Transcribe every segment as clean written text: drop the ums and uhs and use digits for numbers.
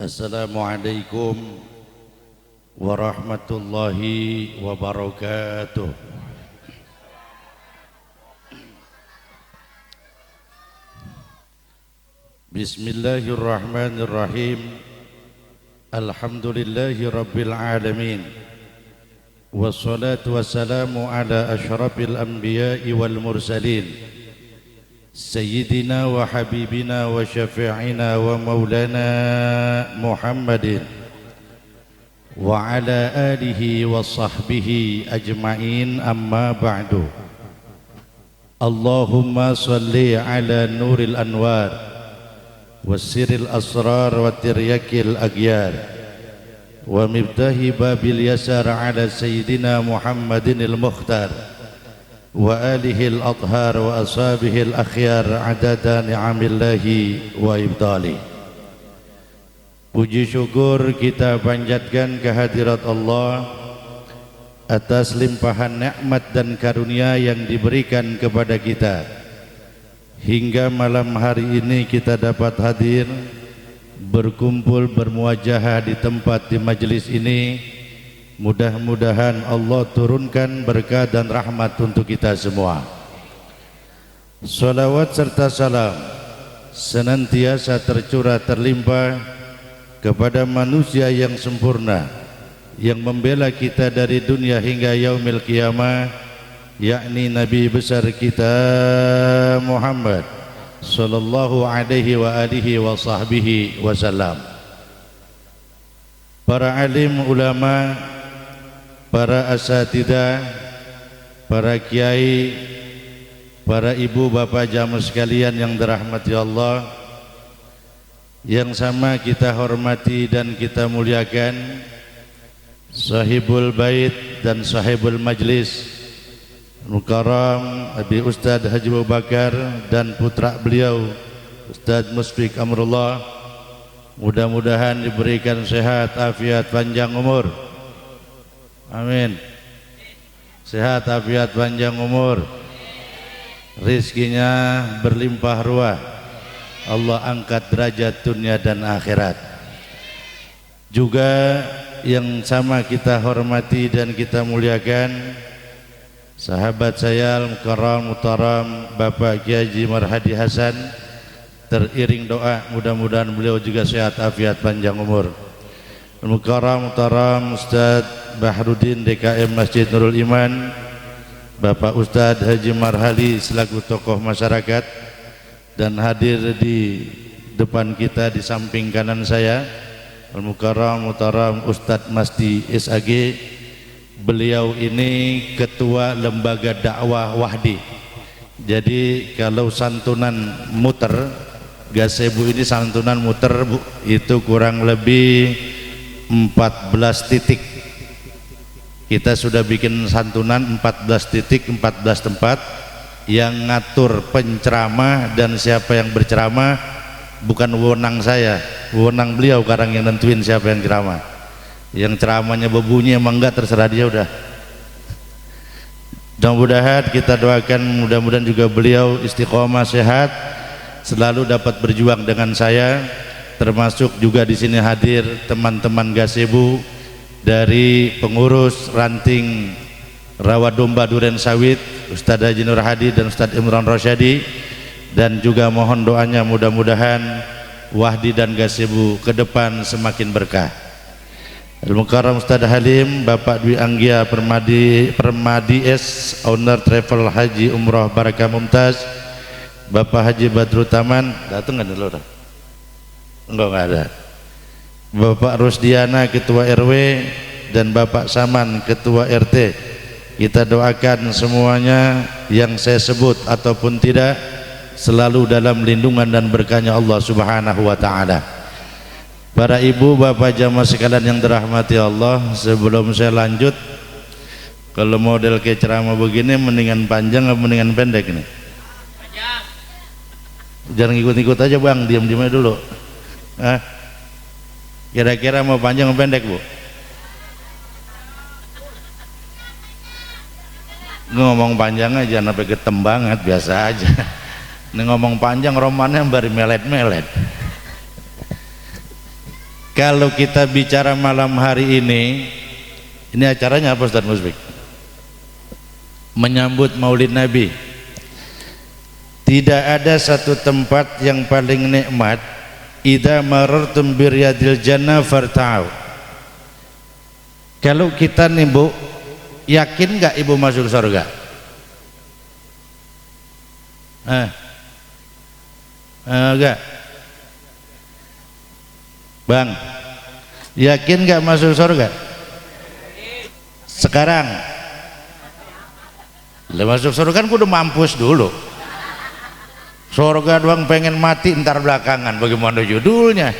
Assalamualaikum warahmatullahi wabarakatuh. Bismillahirrahmanirrahim. Alhamdulillahi rabbil alamin. Wassalatu wassalamu ala asyrafil anbiya'i wal mursalin. Sayyidina wa habibina wa syafi'ina wa maulana Muhammadin wa ala alihi wa sahbihi ajma'in, amma ba'du. Allahumma salli ala nuril anwar wassiril asrar wa tiryakil aghyar wa miftahi babil yasar ala sayyidina Muhammadin al-mukhtar wa alihi al-athhar wa ashabihi al-akhyar adada ni'amillahi wa ibdali. Puji syukur kita panjatkan kehadirat Allah atas limpahan nikmat dan karunia yang diberikan kepada kita. Hingga malam hari ini kita dapat hadir berkumpul bermuajahah di tempat di majelis ini. Mudah-mudahan Allah turunkan berkah dan rahmat untuk kita semua. Salawat serta salam senantiasa tercurah terlimpah kepada manusia yang sempurna, yang membela kita dari dunia hingga yaumil qiyamah, yakni Nabi besar kita Muhammad sallallahu alaihi wa alihi wa sahbihi wasallam. Para alim ulama, para asatidzah, para kiai, para ibu bapak jamaah sekalian yang dirahmati Allah, yang sama kita hormati dan kita muliakan, sahibul bait dan sahibul majlis Mukarram Abi Ustadz Haji Abu Bakar dan putra beliau Ustadz Musfiq Amrullah. Mudah-mudahan diberikan sehat, afiat, panjang umur. Amin. Sehat, afiat, panjang umur, rizkinya berlimpah ruah, Allah angkat derajat dunia dan akhirat. Juga yang sama kita hormati dan kita muliakan sahabat saya Al-Mukarram Muhtaram Bapak Kiai Haji Marhadi Hasan, teriring doa mudah-mudahan beliau juga sehat, afiat, panjang umur. Al-Mukarram Muhtaram Ustadz Bahrudin DKM Masjid Nurul Iman, Bapak Ustadz Haji Marhali selaku tokoh masyarakat, dan hadir di depan kita di samping kanan saya Al-Mukarram Muhtaram Ustadz Masdi SAG. Beliau ini ketua lembaga dakwah Wahdi. Jadi kalau santunan muter Gasebu ini santunan muter Bu, itu kurang lebih 14 titik. Kita sudah bikin santunan 14 titik, 14 tempat. Yang ngatur penceramah dan siapa yang berceramah bukan wewenang saya, wewenang beliau sekarang yang nentuin siapa yang ceramah. Yang ceramahnya berbunyi emang enggak, terserah dia udah. Mudah-mudahan kita doakan, mudah-mudahan juga beliau istiqomah, sehat, selalu dapat berjuang dengan saya. Termasuk juga di sini hadir teman-teman Gasebu dari pengurus ranting Rawa Domba Duren Sawit, Ustadz Haji Nur Hadi dan Ustadz Imran Rosyadi, dan juga mohon doanya mudah-mudahan Wahdi dan Gasebu ke depan semakin berkah. Al-Mukarram Ustadz Halim, Bapak Dwi Anggia Permadi S, owner travel Haji Umroh Barakah Mumtaz, Bapak Haji Badrut Taman, datang nggak dulu? Enggak ada. Bapak Rusdiana Ketua RW dan Bapak Saman Ketua RT. Kita doakan semuanya yang saya sebut ataupun tidak selalu dalam lindungan dan berkahnya Allah Subhanahu wa taala. Para ibu bapak jamaah sekalian yang dirahmati Allah, sebelum saya lanjut, kalau model kayak ceramah begini mendingan panjang atau mendingan pendek nih? Panjang. Jangan ikut-ikut aja Bang, diam-diam aja dulu. Kira-kira mau panjang atau pendek Bu? Ngomong panjang aja, sampai getem banget, biasa aja. Ini ngomong panjang romannya baru melet-melet. Kalau kita bicara malam hari ini acaranya apa Ustaz Musbik? Menyambut Maulid Nabi. Tidak ada satu tempat yang paling nikmat. Idza marartum biryadil jannah farta'u. Kalau kita nih Bu, yakin nggak ibu masuk surga? Enggak. Bang, yakin nggak masuk surga? Sekarang masuk surga kan kudu mampus dulu. Surga doang pengen mati ntar belakangan, bagaimana judulnya?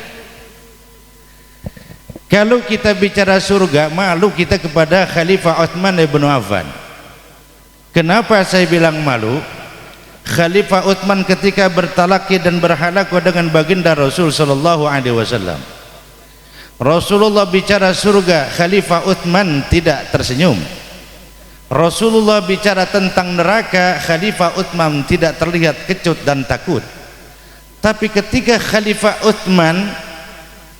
Kalau kita bicara surga, malu kita kepada Khalifah Utsman bin Affan. Kenapa saya bilang malu? Khalifah Utsman ketika bertalaki dan berhalaqah dengan baginda Rasul sallallahu alaihi wasallam, Rasulullah bicara surga, Khalifah Utsman tidak tersenyum. Rasulullah bicara tentang neraka, Khalifah Utsman tidak terlihat kecut dan takut. Tapi ketika Khalifah Utsman,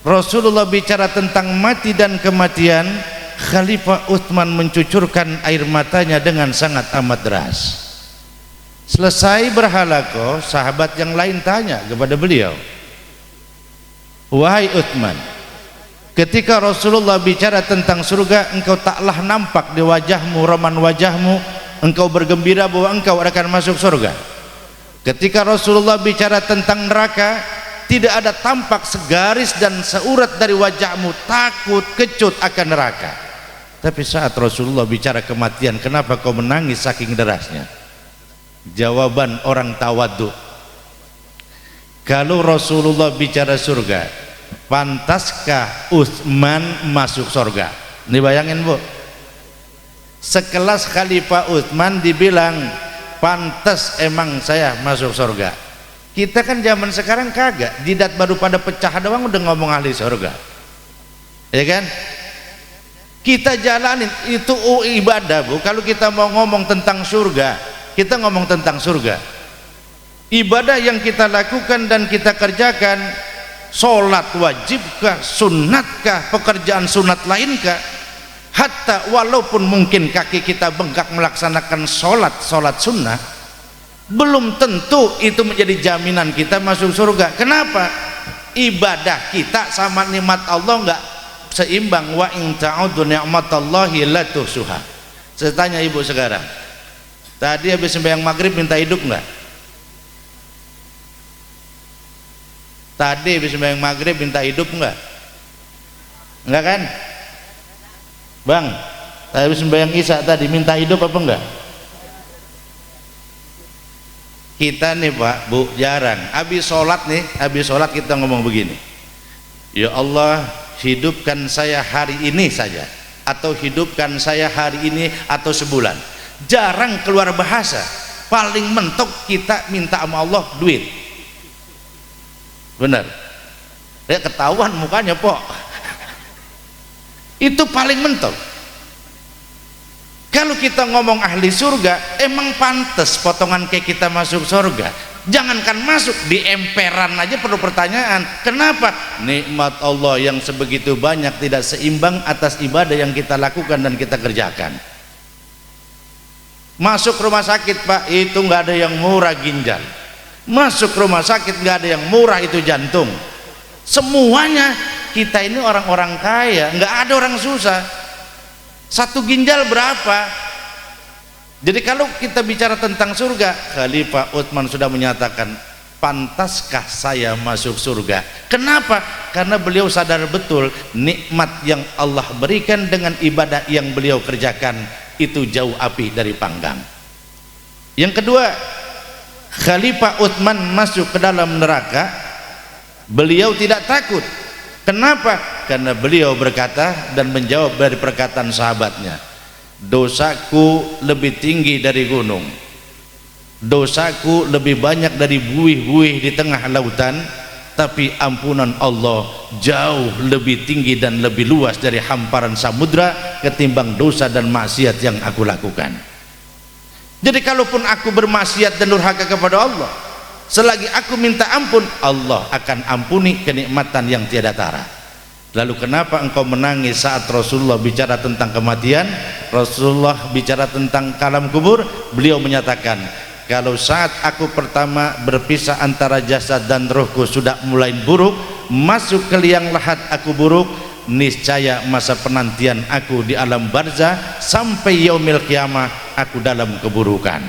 Rasulullah bicara tentang mati dan kematian, Khalifah Utsman mencucurkan air matanya dengan sangat amat deras. Selesai berhalaqah, sahabat yang lain tanya kepada beliau, wahai Utsman, ketika Rasulullah bicara tentang surga, engkau taklah nampak di wajahmu, raman wajahmu, engkau bergembira bahwa engkau akan masuk surga. Ketika Rasulullah bicara tentang neraka, tidak ada tampak segaris dan seurat dari wajahmu takut, kecut akan neraka. Tapi saat Rasulullah bicara kematian, kenapa kau menangis saking derasnya? Jawaban orang tawadhu, kalau Rasulullah bicara surga, pantaskah Utsman masuk surga? Ini bayangin Bu, sekelas Khalifah Utsman dibilang pantas emang saya masuk surga. Kita kan zaman sekarang kagak, jidat baru pada pecah doang udah ngomong ahli surga, ya kan? Kita jalanin itu ibadah Bu. Kalau kita mau ngomong tentang surga, kita ngomong tentang surga, ibadah yang kita lakukan dan kita kerjakan, sholat wajibkah, sunnatkah, pekerjaan sunat lainkah, hatta walaupun mungkin kaki kita bengkak melaksanakan sholat sunnah, belum tentu itu menjadi jaminan kita masuk surga. Kenapa? Ibadah kita sama nikmat Allah enggak seimbang. Wa in ta'udhu ni'matallahi la tuhsuha. Saya tanya ibu sekarang, tadi habis sembahyang maghrib minta hidup enggak? Tadi habis sembahyang maghrib minta hidup enggak? Enggak kan? Bang, tadi habis sembahyang isya tadi minta hidup apa enggak? Kita nih Pak, Bu, jarang habis sholat nih, habis sholat kita ngomong begini, ya Allah hidupkan saya hari ini saja, atau hidupkan saya hari ini atau sebulan. Jarang keluar bahasa. Paling mentok kita minta sama Allah duit. Benar ya, ketahuan mukanya Pok. Itu paling mentok. Kalau kita ngomong ahli surga, emang pantas potongan kayak kita masuk surga? Jangankan masuk, di emperan aja perlu pertanyaan. Kenapa? Nikmat Allah yang sebegitu banyak tidak seimbang atas ibadah yang kita lakukan dan kita kerjakan. Masuk rumah sakit Pak, itu nggak ada yang murah ginjal. Masuk rumah sakit nggak ada yang murah itu jantung. Semuanya kita ini orang-orang kaya, nggak ada orang susah. Satu ginjal berapa? Jadi kalau kita bicara tentang surga, Khalifah Utsman sudah menyatakan, pantaskah saya masuk surga? Kenapa? Karena beliau sadar betul nikmat yang Allah berikan dengan ibadah yang beliau kerjakan itu jauh api dari panggang. Yang kedua, Khalifah Utsman masuk ke dalam neraka, beliau tidak takut. Kenapa? Karena beliau berkata dan menjawab dari perkataan sahabatnya, dosaku lebih tinggi dari gunung, dosaku lebih banyak dari buih-buih di tengah lautan, tapi ampunan Allah jauh lebih tinggi dan lebih luas dari hamparan samudra ketimbang dosa dan maksiat yang aku lakukan. Jadi kalaupun aku bermaksiat dan durhaka kepada Allah, selagi aku minta ampun, Allah akan ampuni kenikmatan yang tiada tara. Lalu kenapa engkau menangis saat Rasulullah bicara tentang kematian, Rasulullah bicara tentang alam kubur? Beliau menyatakan, kalau saat aku pertama berpisah antara jasad dan rohku sudah mulai buruk, masuk ke liang lahat aku buruk, niscaya masa penantian aku di alam barzah sampai yaumil qiyamah aku dalam keburukan.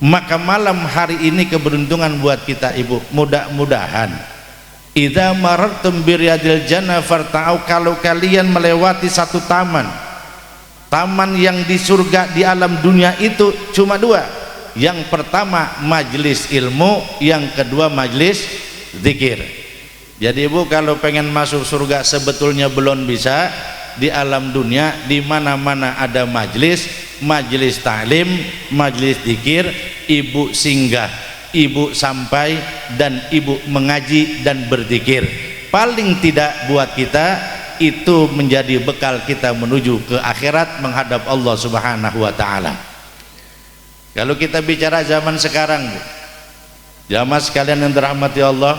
Maka malam hari ini keberuntungan buat kita ibu, mudah-mudahan idza marartum biriyadil jannah farta'u, kalau kalian melewati satu taman yang di surga di alam dunia itu cuma dua. Yang pertama majelis ilmu, yang kedua majelis zikir. Jadi ibu kalau pengen masuk surga sebetulnya belum bisa. Di alam dunia di mana-mana ada majelis taklim, majelis zikir, ibu singgah, ibu sampai dan ibu mengaji dan berzikir. Paling tidak buat kita itu menjadi bekal kita menuju ke akhirat menghadap Allah Subhanahu wa taala. Kalau kita bicara zaman sekarang, Bu, jamaah sekalian yang dirahmati Allah,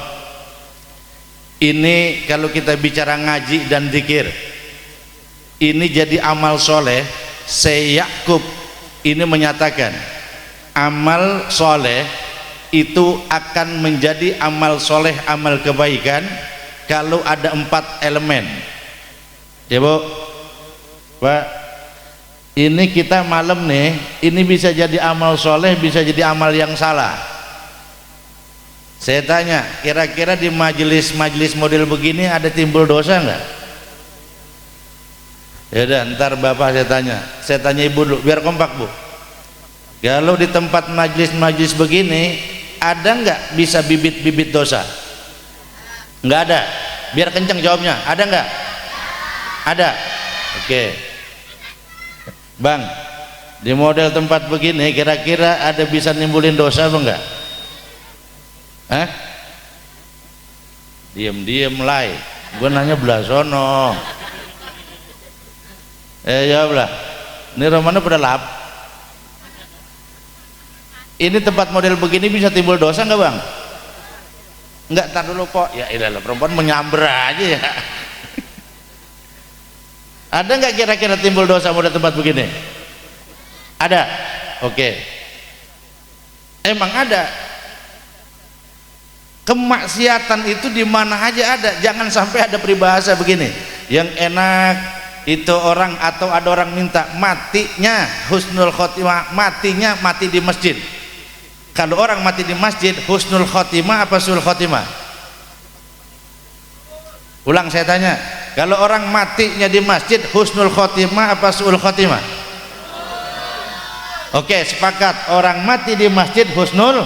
ini kalau kita bicara ngaji dan zikir, ini jadi amal soleh. Syekh Yakub ini menyatakan amal soleh itu akan menjadi amal soleh, amal kebaikan kalau ada 4 elemen. Ya Bu, Pak, ini kita malam nih, ini bisa jadi amal soleh, bisa jadi amal yang salah. Saya tanya, kira-kira di majelis model begini ada timbul dosa enggak? Ya udah, ntar bapak saya tanya ibu dulu biar kompak Bu. Kalau di tempat majelis begini ada enggak bisa bibit-bibit dosa? Enggak ada. Biar kenceng jawabnya, ada enggak? Ada. Oke. Bang, di model tempat begini kira-kira ada bisa nimbulin dosa apa enggak? Hah? Diem lay, gue nanya belah sono. Jawablah, ini romana pada lap. Ini tempat model begini bisa timbul dosa enggak Bang? Enggak, tar dulu kok. Ya iyalah, perempuan menyamber aja ya. Ada enggak kira-kira timbul dosa model tempat begini? Ada. Oke. Emang ada. Kemaksiatan itu di mana aja ada. Jangan sampai ada peribahasa begini. Yang enak itu orang atau ada orang minta matinya husnul khotimah, matinya mati di masjid. Kalau orang mati di masjid husnul khotimah apa sul khotimah? Ulang saya tanya, kalau orang matinya di masjid husnul khotimah apa sul khotimah? Oke, sepakat, orang mati di masjid husnul.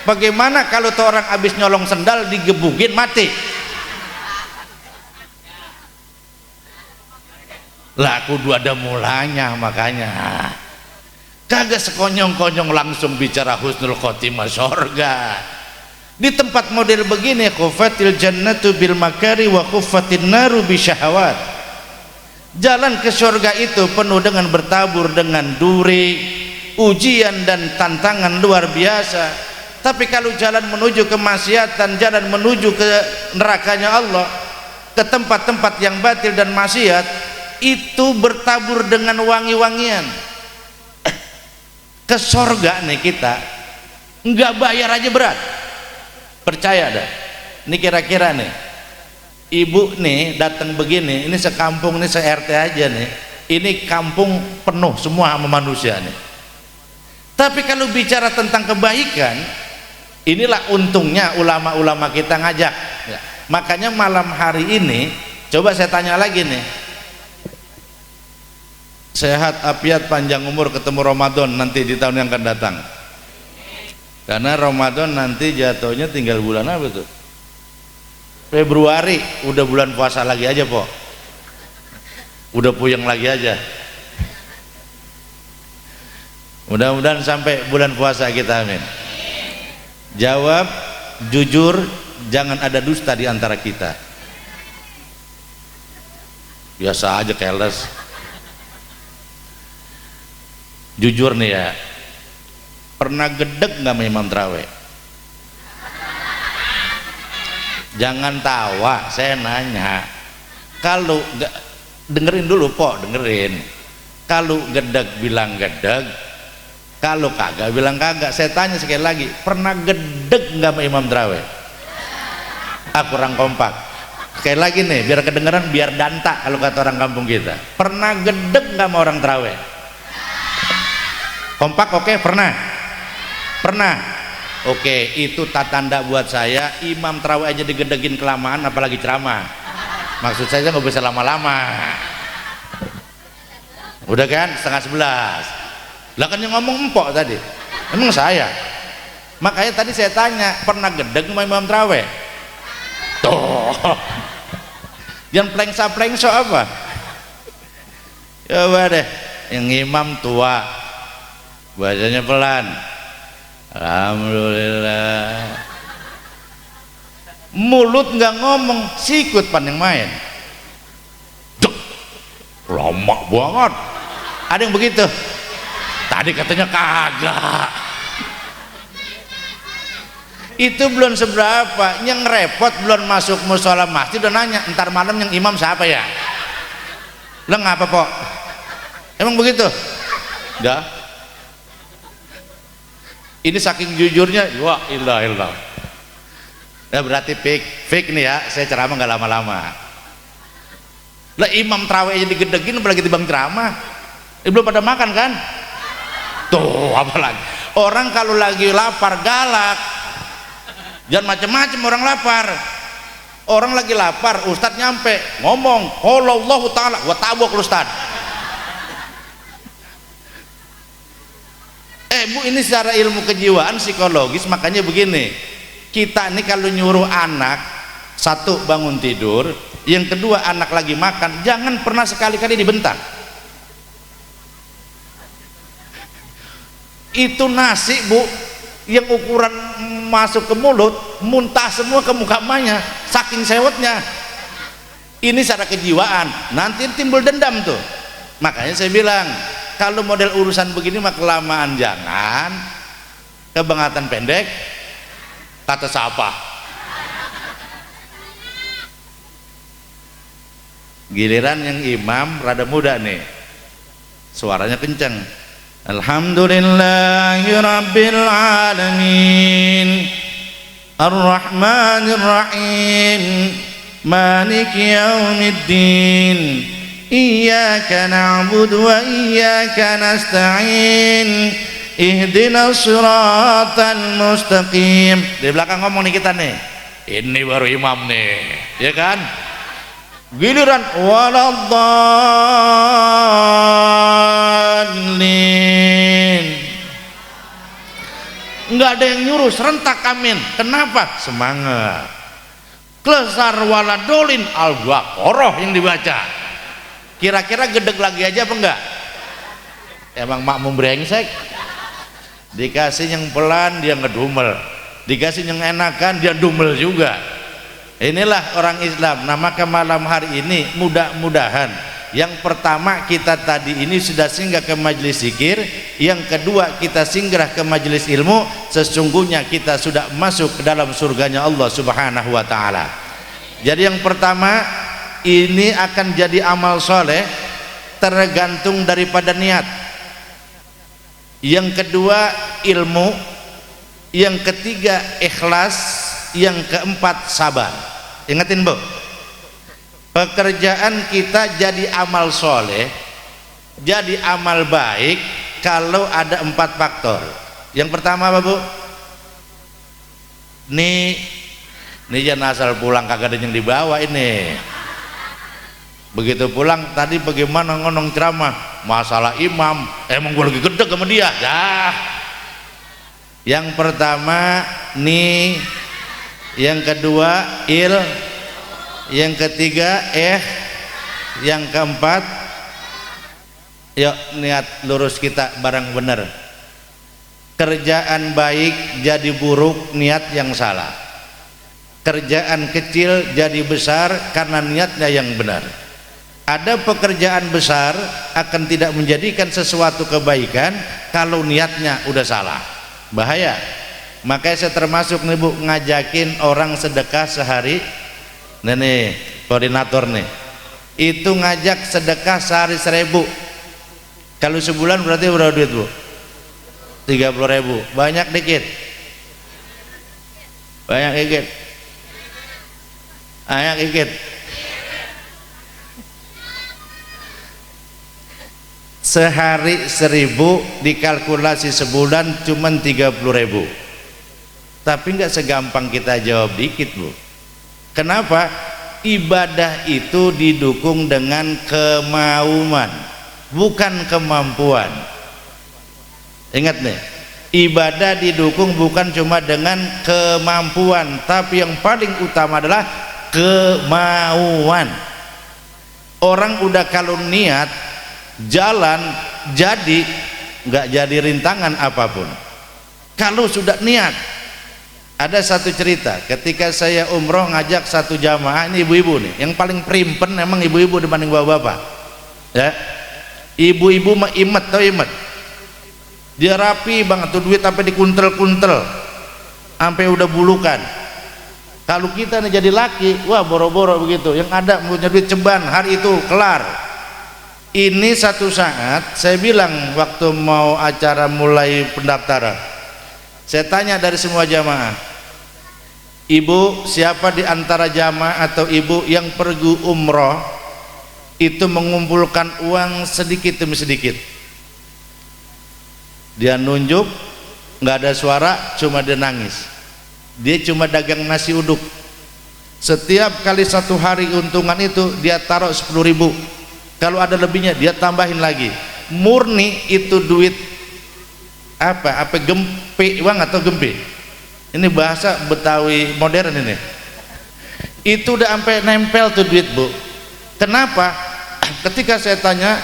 Bagaimana kalau tuh orang habis nyolong sendal digebukin mati? Lah kudu ada mulanya, makanya kagak sekonyong-konyong langsung bicara husnul khotimah surga. Di tempat model begini khufatil jannatu bil makari wa khufatin naru bisyahawat. Jalan ke surga itu penuh dengan bertabur dengan duri, ujian dan tantangan luar biasa. Tapi kalau jalan menuju kemaksiatan, jalan menuju ke nerakanya Allah, ke tempat-tempat yang batil dan maksiat, itu bertabur dengan wangi-wangian. Ke surga nih kita nggak bayar aja berat, percaya dah. Ini kira-kira nih ibu nih datang begini, ini sekampung, ini se-RT aja nih, ini kampung penuh semua sama manusia nih. Tapi kalau bicara tentang kebaikan, inilah untungnya ulama-ulama kita ngajak ya. Makanya malam hari ini coba saya tanya lagi nih, sehat afiat panjang umur ketemu Ramadan nanti di tahun yang akan datang. Karena Ramadan nanti jatuhnya tinggal bulan apa tuh? Februari, udah bulan puasa lagi aja po, udah puyeng lagi aja. Mudah-mudahan sampai bulan puasa kita, amin. Jawab jujur, jangan ada dusta di antara kita. Biasa aja keles. Jujur nih ya, pernah gedeg nggak Imam Traweh? Jangan tawa, saya nanya. Kalau nggak, dengerin dulu Pok, dengerin. Kalau gedeg bilang gedeg, kalau kagak bilang kagak. Saya tanya sekali lagi, pernah gedeg nggak sama imam tarawih? Kurang kompak. Sekali lagi nih, biar kedengeran, biar danta kalau kata orang kampung kita. Pernah gedeg nggak sama orang tarawih? Kompak, oke? Pernah? Pernah? Oke, itu tanda buat saya. Imam tarawih aja digedegin kelamaan, apalagi ceramah. Maksud saya nggak bisa lama-lama. Udah kan, 10:30. Lah kan yang ngomong empok tadi, emang saya. Makanya tadi saya tanya, pernah gedeg sama imam tarawih? Tuh, jangan plengsa-plengso apa. Coba deh, yang imam tua, bacanya pelan. Alhamdulillah. Mulut nggak ngomong, sikut pan yang main. Duh, lama banget. Ada yang begitu? Tadi katanya kagak. Itu belum seberapa, yang repot belum masuk musola masjid udah nanya, ntar malam yang imam siapa ya? Lah ngapa Pok? Emang begitu? Dah. Ini saking jujurnya, wah ilah ilah. Nah, berarti fake nih ya, saya ceramah nggak lama-lama. Lah imam tarawih aja digedegin, apalagi tibang ceramah. Belum pada makan kan? Tuh, apalagi orang kalau lagi lapar galak, jangan macam-macam orang lapar. Orang lagi lapar, ustadz nyampe ngomong, Allah Ta'ala, wa tabok ustadz. Bu, ini secara ilmu kejiwaan psikologis. Makanya begini, kita ini kalau nyuruh anak, satu bangun tidur, yang kedua anak lagi makan, jangan pernah sekali-kali dibentak. Itu nasi Bu, yang ukuran masuk ke mulut muntah semua ke muka emaknya, saking sewotnya. Ini secara kejiwaan, nanti timbul dendam tuh. Makanya saya bilang, kalau model urusan begini mah kelamaan jangan, kebangatan pendek kata siapa. Giliran yang imam rada muda nih, suaranya kenceng. Alhamdulillahi Rabbil Alamin Ar-Rahmanir Rahim Maliki Yaumiddin Iyyaka na'budu wa iyyaka nasta'in Ihdinas siratal mustaqim. Di belakang ngomong nih kita nih, ini baru imam nih, ya kan? Giliran waladdallin, nggak ada yang nyuruh, serentak amin. Kenapa? Semangat. Klesar waladolin al-baqarah yang dibaca. Kira-kira gedeg lagi aja apa enggak? Emang makmum brengsek. Dikasih yang pelan dia ngedumel, dikasih yang enakan dia dumel juga. Inilah orang Islam. Nah, maka malam hari ini mudah-mudahan yang pertama kita tadi ini sudah singgah ke majelis zikir, yang kedua kita singgah ke majelis ilmu, sesungguhnya kita sudah masuk ke dalam surganya Allah Subhanahu wa taala. Jadi yang pertama ini akan jadi amal soleh tergantung daripada niat. Yang kedua ilmu, yang ketiga ikhlas, yang keempat sabar. Ingatin Bu, pekerjaan kita jadi amal soleh, jadi amal baik kalau ada 4 faktor. Yang pertama apa Bu? Ini jangan asal pulang kagak ada yang dibawa ini. Begitu pulang tadi bagaimana ngonong ceramah masalah imam, emang gue lagi gedeg sama dia ya. Yang pertama nih, yang kedua yang ketiga yang keempat yuk niat lurus kita barang bener. Kerjaan baik jadi buruk niat yang salah, kerjaan kecil jadi besar karena niatnya yang benar. Ada pekerjaan besar akan tidak menjadikan sesuatu kebaikan kalau niatnya udah salah, bahaya. Makanya saya termasuk nih Bu, ngajakin orang sedekah sehari. Nih koordinator nih, itu ngajak sedekah sehari 1.000. Kalau sebulan berarti berapa duit Bu? 30.000. Banyak dikit? Banyak dikit? Banyak dikit? Sehari 1.000 dikalkulasi sebulan cuma 30.000. Tapi nggak segampang kita jawab dikit Bu. Kenapa? Ibadah itu didukung dengan kemauan, bukan kemampuan. Ingat nih, ibadah didukung bukan cuma dengan kemampuan, tapi yang paling utama adalah kemauan. Orang udah kalau niat jalan jadi, nggak jadi rintangan apapun kalau sudah niat. Ada satu cerita ketika saya umroh ngajak satu jamaah, ini ibu-ibu nih yang paling primpen, emang ibu-ibu dibanding bapak-bapak ya. Ibu-ibu mah imet, tau imet, dia rapi banget tuh, duit sampai dikuntel-kuntel sampai udah bulukan. Kalau kita nih jadi laki, wah boro-boro begitu, yang ada punya duit ceban, hari itu kelar. Ini satu saat saya bilang waktu mau acara mulai pendaftaran, saya tanya dari semua jamaah, ibu siapa di antara jamaah atau ibu yang pergi umroh itu mengumpulkan uang sedikit demi sedikit? Dia nunjuk, nggak ada suara, cuma dia nangis. Dia cuma dagang nasi uduk, setiap kali satu hari untungan itu dia taruh 10.000, kalau ada lebihnya dia tambahin lagi. Murni itu duit apa gempe uang atau gempe, ini bahasa Betawi modern ini. Itu udah sampai nempel tuh duit Bu. Kenapa? Ketika saya tanya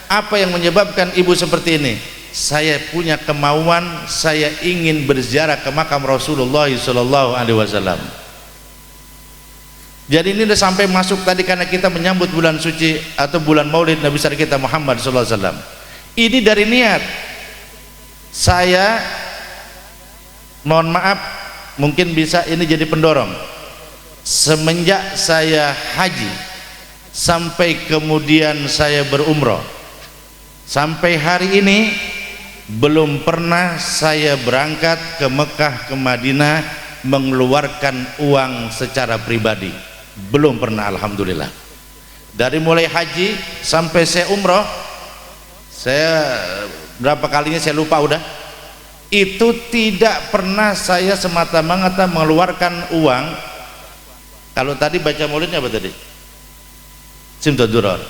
apa yang menyebabkan ibu seperti ini, saya punya kemauan, saya ingin berziarah ke makam Rasulullah SAW. Jadi ini udah sampai masuk tadi karena kita menyambut bulan suci atau bulan Maulid Nabi besar kita Muhammad SAW. Ini dari niat. Saya mohon maaf, mungkin bisa ini jadi pendorong. Semenjak saya haji sampai kemudian saya berumroh, sampai hari ini belum pernah saya berangkat ke Mekah, ke Madinah mengeluarkan uang secara pribadi. Belum pernah, alhamdulillah. Dari mulai haji sampai saya umroh, saya berapa kalinya saya lupa udah, itu tidak pernah saya semata-mata mengeluarkan uang. Kalau tadi baca maulidnya apa tadi? Simtoduror.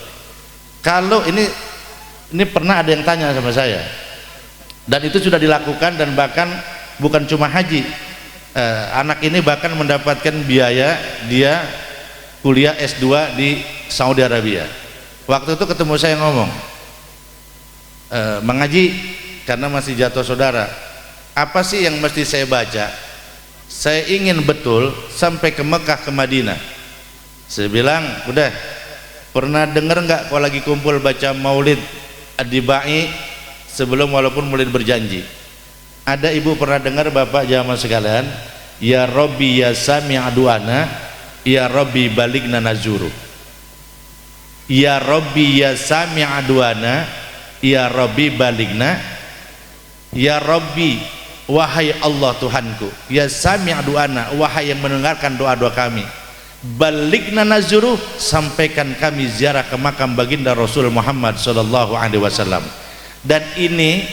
Kalau ini pernah ada yang tanya sama saya, dan itu sudah dilakukan, dan bahkan bukan cuma haji, anak ini bahkan mendapatkan biaya dia kuliah S2 di Saudi Arabia. Waktu itu ketemu saya ngomong, mengaji karena masih jatuh saudara, apa sih yang mesti saya baca? Saya ingin betul sampai ke Mekah, ke Madinah. Saya bilang, udah pernah dengar nggak kalau lagi kumpul baca maulid ad-dibai sebelum walaupun maulid berjanji? Ada ibu pernah dengar bapak jamaah sekalian, ya Rabbi ya sami'a du'ana, ya Rabbi baligna nazuru. Ya Rabbi ya sami'a du'ana, ya Rabbi baligna. Ya Rabbi, wahai Allah Tuhanku, ya sami'a du'ana, wahai yang mendengarkan doa-doa kami, baligna nazuru, sampaikan kami ziarah ke makam baginda Rasul Muhammad SAW. Dan ini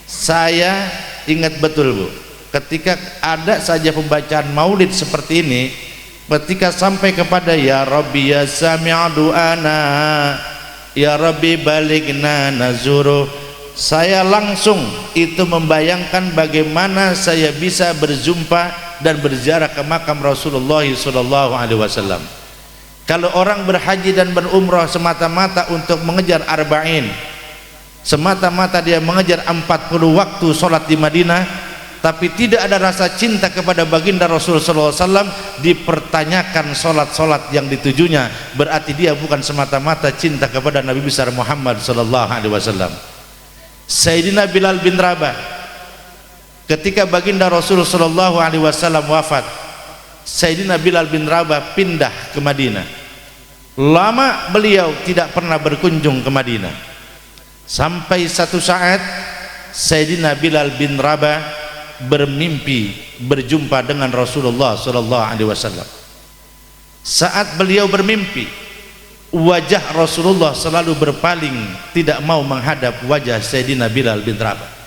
saya ingat betul Bu, ketika ada saja pembacaan maulid seperti ini, ketika sampai kepada ya Rabbi ya sami'a du'ana, ya Rabbi baligna nazuru, saya langsung itu membayangkan bagaimana saya bisa berjumpa dan berziarah ke makam Rasulullah SAW. Kalau orang berhaji dan berumrah semata-mata untuk mengejar arba'in, semata-mata dia mengejar 40 waktu sholat di Madinah, tapi tidak ada rasa cinta kepada baginda Rasulullah SAW, dipertanyakan sholat-sholat yang ditujunya, berarti dia bukan semata-mata cinta kepada Nabi besar Muhammad SAW. Sayyidina Bilal bin Rabah, ketika baginda Rasulullah SAW wafat, Sayyidina Bilal bin Rabah pindah ke Madinah. Lama beliau tidak pernah berkunjung ke Madinah, sampai satu saat Sayyidina Bilal bin Rabah bermimpi berjumpa dengan Rasulullah sallallahu alaihi wasallam. Saat beliau bermimpi, wajah Rasulullah selalu berpaling, tidak mau menghadap wajah Sayyidina Bilal bin Rabah.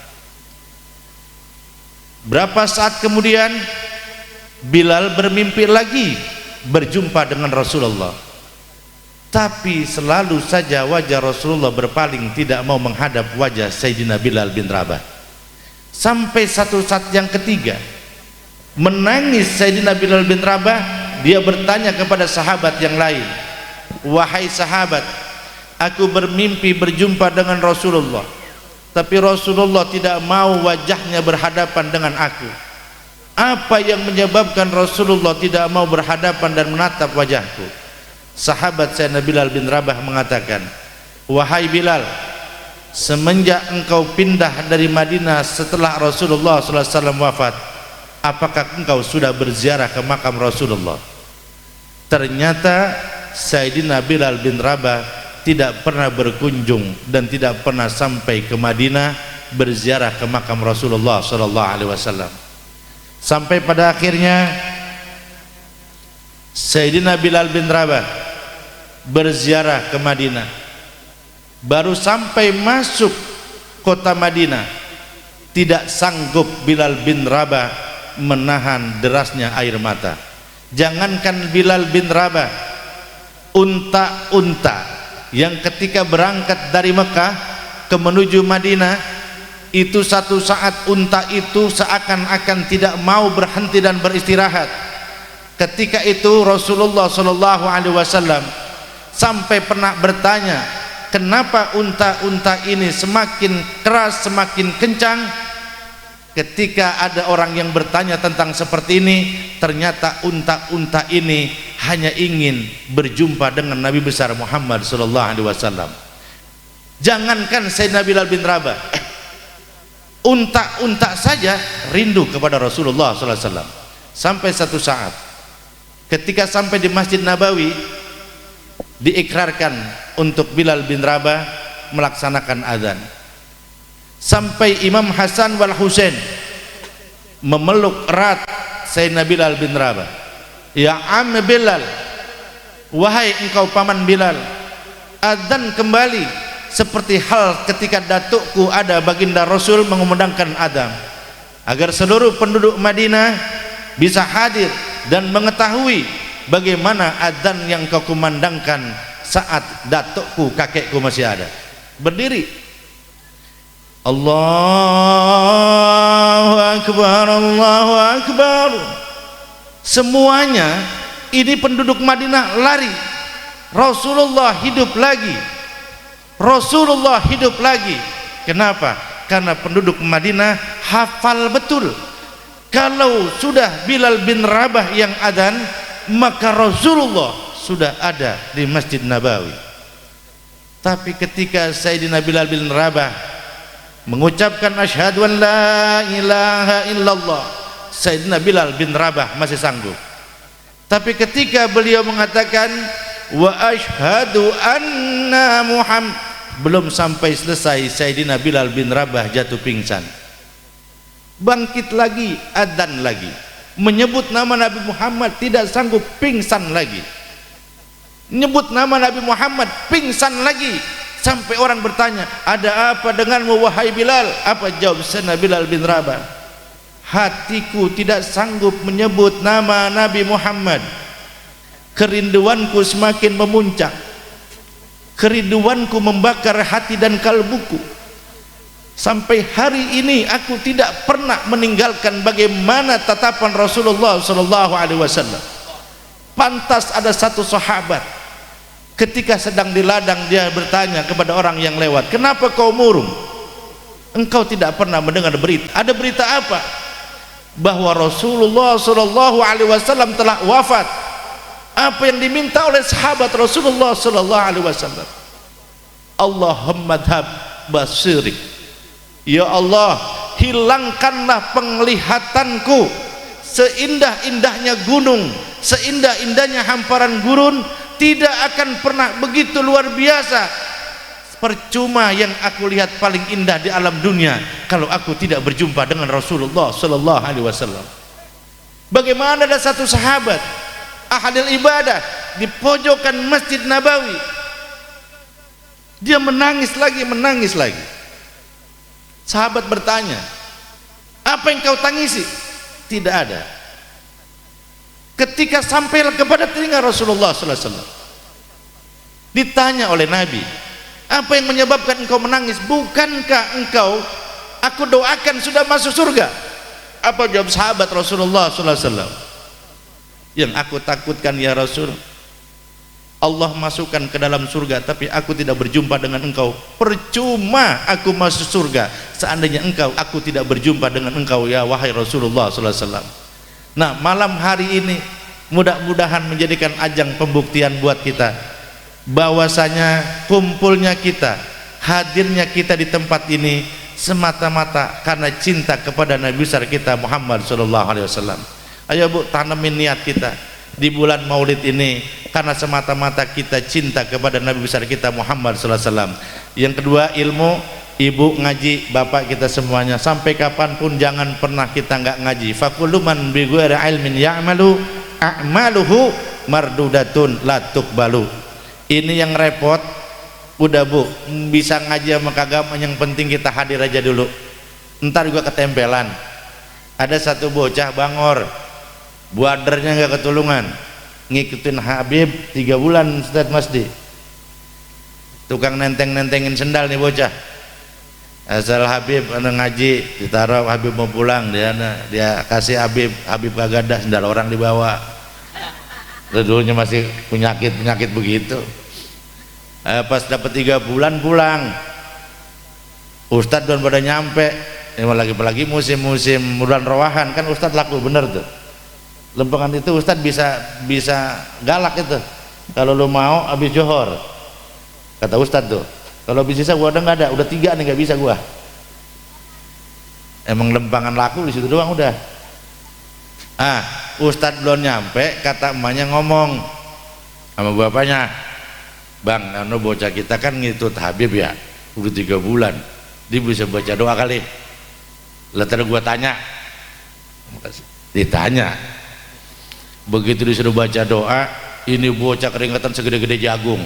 Berapa saat kemudian Bilal bermimpi lagi berjumpa dengan Rasulullah, tapi selalu saja wajah Rasulullah berpaling, tidak mau menghadap wajah Sayyidina Bilal bin Rabah. Sampai satu saat yang ketiga, menangis Sayyidina Bilal bin Rabah, dia bertanya kepada sahabat yang lain, wahai sahabat, aku bermimpi berjumpa dengan Rasulullah, tapi Rasulullah tidak mau wajahnya berhadapan dengan aku. Apa yang menyebabkan Rasulullah tidak mau berhadapan dan menatap wajahku? Sahabat Sayyidina Bilal bin Rabah mengatakan, wahai Bilal, semenjak engkau pindah dari Madinah setelah Rasulullah SAW wafat, apakah engkau sudah berziarah ke makam Rasulullah? Ternyata Sayyidina Bilal bin Rabah tidak pernah berkunjung dan tidak pernah sampai ke Madinah berziarah ke makam Rasulullah SAW. Sampai pada akhirnya Sayyidina Bilal bin Rabah berziarah ke Madinah. Baru sampai masuk kota Madinah, tidak sanggup Bilal bin Rabah menahan derasnya air mata. Jangankan Bilal bin Rabah, unta-unta yang ketika berangkat dari Mekah ke menuju Madinah, itu satu saat unta itu seakan-akan tidak mau berhenti dan beristirahat. Ketika itu Rasulullah SAW sampai pernah bertanya, kenapa unta-unta ini semakin keras, semakin kencang? Ketika ada orang yang bertanya tentang seperti ini, ternyata unta-unta ini hanya ingin berjumpa dengan Nabi besar Muhammad SAW. Jangankan Sayyidina Bilal bin Rabah, unta-unta saja rindu kepada Rasulullah SAW. Sampai satu saat ketika sampai di Masjid Nabawi, diikrarkan untuk Bilal bin Rabah melaksanakan azan. Sampai Imam Hasan wal Husain memeluk erat Sayyidina Bilal bin Rabah. Ya Am Bilal, wahai engkau paman Bilal, azan kembali seperti hal ketika datukku ada baginda Rasul mengumandangkan azan, agar seluruh penduduk Madinah bisa hadir dan mengetahui bagaimana azan yang kau kumandangkan saat datukku, kakekku masih ada. Berdiri. Allahu Akbar, Allahu Akbar. Semuanya ini penduduk Madinah lari. Rasulullah hidup lagi. Rasulullah hidup lagi. Kenapa? Karena penduduk Madinah hafal betul, kalau sudah Bilal bin Rabah yang adzan, maka Rasulullah sudah ada di Masjid Nabawi. Tapi ketika Sayyidina Bilal bin Rabah mengucapkan asyhadu an la ilaha illallah, Sayyidina Bilal bin Rabah masih sanggup. Tapi ketika beliau mengatakan wa asyhadu anna Muhammad, belum sampai selesai Sayyidina Bilal bin Rabah jatuh pingsan. Bangkit lagi, adzan lagi, menyebut nama Nabi Muhammad, tidak sanggup, pingsan lagi. Nyebut nama Nabi Muhammad, pingsan lagi. Sampai orang bertanya, ada apa denganmu wahai Bilal? Apa jawab Sayyidina Bilal bin Rabah? Hatiku tidak sanggup menyebut nama Nabi Muhammad. Kerinduanku semakin memuncak. Kerinduanku membakar hati dan kalbuku. Sampai hari ini aku tidak pernah meninggalkan bagaimana tatapan Rasulullah SAW. Pantas ada satu sahabat ketika sedang di ladang, dia bertanya kepada orang yang lewat, kenapa kau murung? Engkau tidak pernah mendengar berita. Ada berita apa? Bahwa Rasulullah SAW telah wafat. Apa yang diminta oleh sahabat Rasulullah SAW? Allahumma dhab basirik, ya Allah, hilangkanlah penglihatanku. Seindah-indahnya gunung, seindah-indahnya hamparan gurun, tidak akan pernah begitu luar biasa. Percuma yang aku lihat paling indah di alam dunia kalau aku tidak berjumpa dengan Rasulullah sallallahu alaihi wasallam. Bagaimana ada satu sahabat ahli ibadah di pojokan Masjid Nabawi, dia menangis lagi. Sahabat bertanya, apa yang kau tangisi? Tidak ada. Ketika sampai kepada telinga Rasulullah sallallahu alaihi wasallam, ditanya oleh Nabi, apa yang menyebabkan engkau menangis? Bukankah engkau aku doakan sudah masuk surga? Apa jawab sahabat Rasulullah sallallahu alaihi wasallam? Yang aku takutkan ya Rasul, Allah masukkan ke dalam surga tapi aku tidak berjumpa dengan engkau. Percuma aku masuk surga seandainya aku tidak berjumpa dengan engkau ya wahai Rasulullah sallallahu alaihi wasallam. Nah, malam hari ini mudah-mudahan menjadikan ajang pembuktian buat kita bahwasanya kumpulnya kita, hadirnya kita di tempat ini semata-mata karena cinta kepada Nabi besar kita Muhammad sallallahu alaihi wasallam. Ayo Bu, tanamin niat kita di bulan Maulid ini karena semata-mata kita cinta kepada Nabi besar kita Muhammad sallallahu alaihi wasallam. Yang kedua, ilmu. Ibu ngaji, bapak kita semuanya, sampai kapanpun jangan pernah kita nggak ngaji. Fakullu man bi ghairi ilmin ya'malu a'maluhu mardudatun la tuqbalu. Ini yang repot. Udah Bu, bisa ngaji sama kagak, yang penting kita hadir aja dulu. Ntar juga ketempelan. Ada satu bocah Bangor, buadernya nggak ketulungan, ngikutin Habib 3 bulan Ustaz Masdi, tukang nenteng-nentengin sendal nih bocah. Asal Habib ngaji ditaruh, Habib mau pulang dia kasih Habib kagak ada, sendal orang dibawa. Dulunya masih penyakit begitu. Pas dapat 3 bulan pulang, Ustadz belum pada nyampe. Ini lagi musim bulan rawahan kan, Ustadz laku bener tuh. Lempengan itu Ustadz bisa galak itu. Kalau lu mau habis johor, kata Ustadz tuh. Kalau bisa gua nggak ada, udah 3 nih nggak bisa gua. Emang lempangan laku di situ doang udah. Ustadz belum nyampe, kata emaknya ngomong sama bapaknya, Bang, anu bocah kita kan ngikut Habib ya, udah 3 bulan, dia bisa baca doa kali. Lalu gua tanya, ditanya, begitu disuruh baca doa, ini bocah keringetan segede-gede jagung.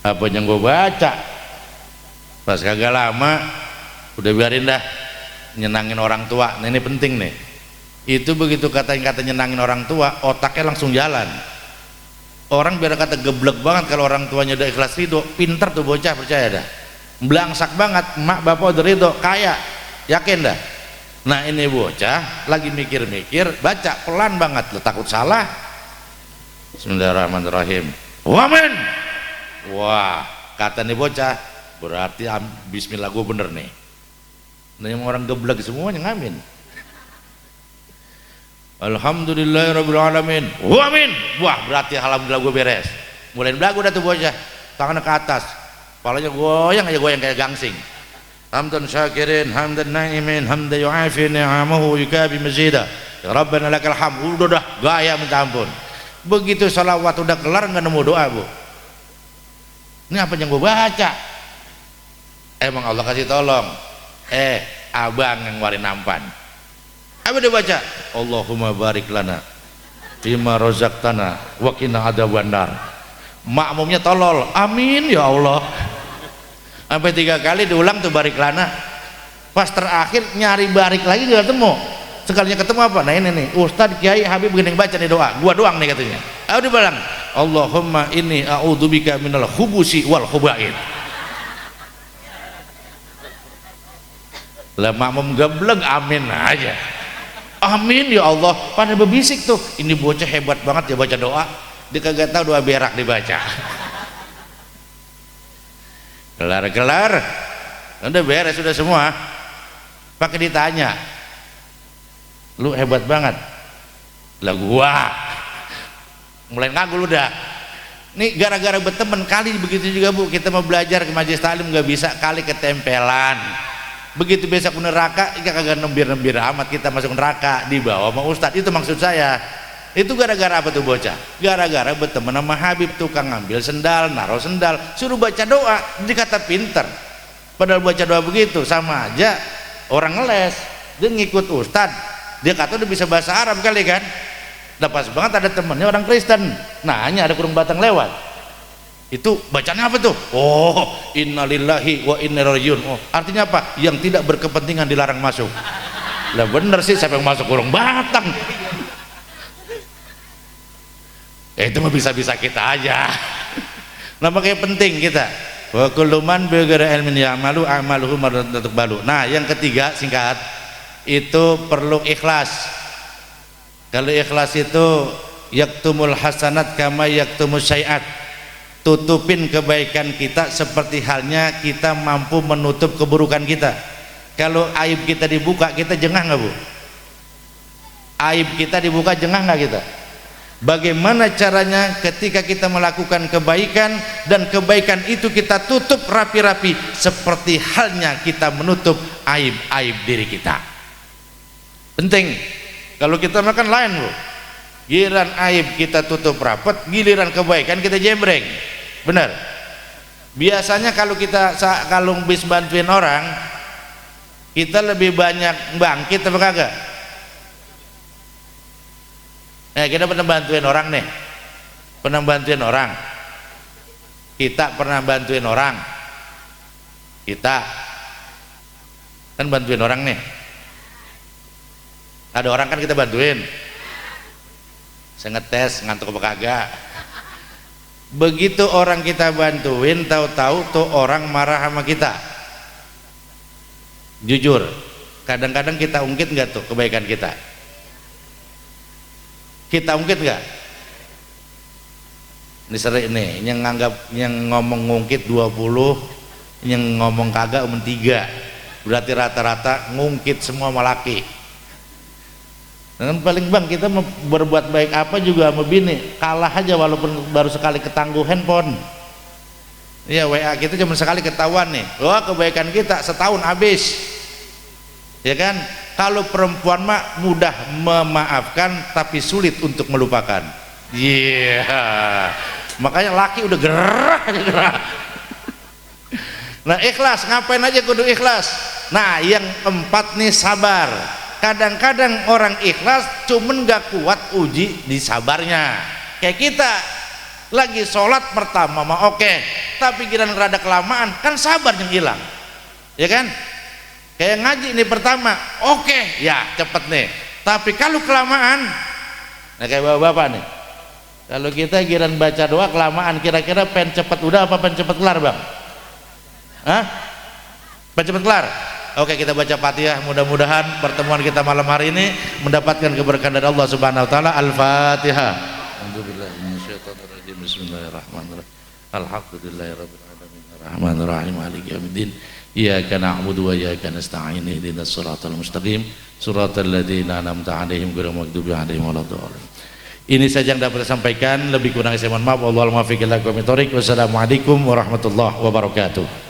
Apa yang gue baca? Pas kagak lama udah biarin dah, nyenangin orang tua. Nah, ini penting nih. Itu begitu kata nyenangin orang tua, otaknya langsung jalan. Orang biar kata geblek banget kalau orang tuanya udah ikhlas ridho, pinter tuh bocah, percaya dah. Belangsak banget, mak bapak udah ridho, kaya, yakin dah. Nah, ini bocah lagi mikir-mikir, baca pelan banget, lo takut salah. Bismillahirrahmanirrahim. Amin. Wah, kata nih bocah, berarti bismillah gue bener nih. Nah, yang orang geblek semuanya ngamin. Alhamdulillahirrabbilalamin. Amin. Wah, berarti alhamdulillah gue beres. Mulai belagu dah tuh bocah, tangannya ke atas, kepalanya goyang kayak gangsing. Hamdan syakirin, hamdan na'imin, hamdan yu'afi ni'amahu yukabi mazida. Ya Rabbana lakal hamd. Udah dah, gaya minta ampun. Begitu salawat udah kelar, nggak nemu doa Bu. Ini apa yang gue baca? Emang Allah kasih tolong. Abang yang warin nampan. Apa dia baca? Allahumma barik lana fima razaqtana wa qina adzabannar. Makmumnya tolol. Amin ya Allah. Sampai 3 kali diulang tuh barik lana. Pas terakhir nyari barik lagi gak ketemu. Sekalinya ketemu apa? Nah ini nih, Ustadz Kiai Habib begini baca nih doa. Gua doang nih katanya. Dia bilang, Allahumma inni a'udzubika minal khubusi wal khubain. Lah makmum gebleng amin aja. Amin ya Allah. Pada berbisik tuh, ini bocah hebat banget ya baca doa. Dia kagak tahu doa berak dibaca. Kelar, udah beres sudah semua. Pakai ditanya, lu hebat banget. Lah gua mulai ngagul udah. Nih gara-gara berteman kali begitu juga Bu, kita mau belajar ke majelis taklim nggak bisa kali ketempelan. Begitu besok neraka, kagak nembir-nembir amat kita masuk neraka dibawa sama Ustadz. Itu maksud saya. Itu gara-gara apa tuh bocah? Gara-gara berteman sama Habib, tukang ngambil sendal, naruh sendal, suruh baca doa, dikata pinter. Padahal baca doa begitu sama aja orang ngeles, dia ngikut ustad, dia kata udah bisa bahasa Arab kali kan. Nah pas banget ada temennya orang Kristen, nanya ada kurung batang lewat, itu bacanya apa tuh? Oh, innalillahi wa inna ilaihi rajiun. Oh, artinya apa? Yang tidak berkepentingan dilarang masuk. Lah bener sih, siapa yang masuk kurung batang? Itu mah bisa-bisa kita aja. Nah makanya penting kita wa kullu man bi ghairi ilmin ya'malu amaluhu mardatuk balu. Nah yang ketiga singkat itu perlu ikhlas. Kalau ikhlas itu yaktumul hasanat kama yaktumus syai'at, tutupin kebaikan kita seperti halnya kita mampu menutup keburukan kita. Kalau aib kita dibuka, kita jengah nggak bu? Aib kita dibuka, jengah nggak kita? Bagaimana caranya ketika kita melakukan kebaikan dan kebaikan itu kita tutup rapi-rapi seperti halnya kita menutup aib-aib diri kita. Penting. Kalau kita makan lain bu, giliran aib kita tutup rapat, giliran kebaikan kita jembreng. Benar. Biasanya kalau kita bis bantuin orang, kita lebih banyak bangkit apa kagak? Kita pernah bantuin orang nih, pernah bantuin orang, kita pernah bantuin orang, kita kan bantuin orang nih, ada orang kan kita bantuin, saya ngetes ngantuk apa kagak. Begitu orang kita bantuin, tahu-tahu tuh orang marah sama kita. Jujur, kadang-kadang kita ungkit nggak tuh kebaikan kita? Kita ungkit nggak? Ini sering nih, yang nganggap yang ngomong ngungkit 20, yang ngomong kagak 3. Berarti rata-rata ngungkit semua sama laki. Dan paling bang kita berbuat baik apa juga sama bini kalah aja walaupun baru sekali ketangguh handphone. Ya WA kita cuma sekali ketahuan nih. Wah kebaikan kita setahun habis. Ya kan? Kalau perempuan mah mudah memaafkan tapi sulit untuk melupakan. Iya. Yeah. Makanya laki udah gerah. Nah ikhlas, ngapain aja kudu ikhlas. Nah yang keempat nih sabar. Kadang-kadang orang ikhlas cuman gak kuat uji di sabarnya. Kayak kita lagi sholat pertama mah oke, tapi giliran rada kelamaan kan sabar yang hilang. Ya kan? Kayak ngaji nih pertama oke, ya cepet nih, tapi kalau kelamaan, nah kayak bapak-bapak nih, kalau kita giliran baca doa kelamaan, kira-kira pengen cepet udah apa pengen cepet kelar bang? Hah? Pengen cepet kelar? Oke kita baca Fatihah, mudah-mudahan pertemuan kita malam hari ini mendapatkan keberkahan dari Allah Subhanahu wa taala. Al-Fatihah. Bismillahirrahmanirrahim. Alhamdulillahirabbil alamin arrahmanir rahim maliki yaumiddin. Iyyaka na'budu wa iyyaka nasta'in ihdinas siratal mustaqim siratal ladzina an'amta 'alaihim ghairil maghdubi 'alaihim waladdallin. Ini saja yang dapat saya sampaikan, lebih kurang saya mohon maaf. Wallahul muwaffiq ila aqwamit thoriq. Wassalamualaikum warahmatullahi wabarakatuh.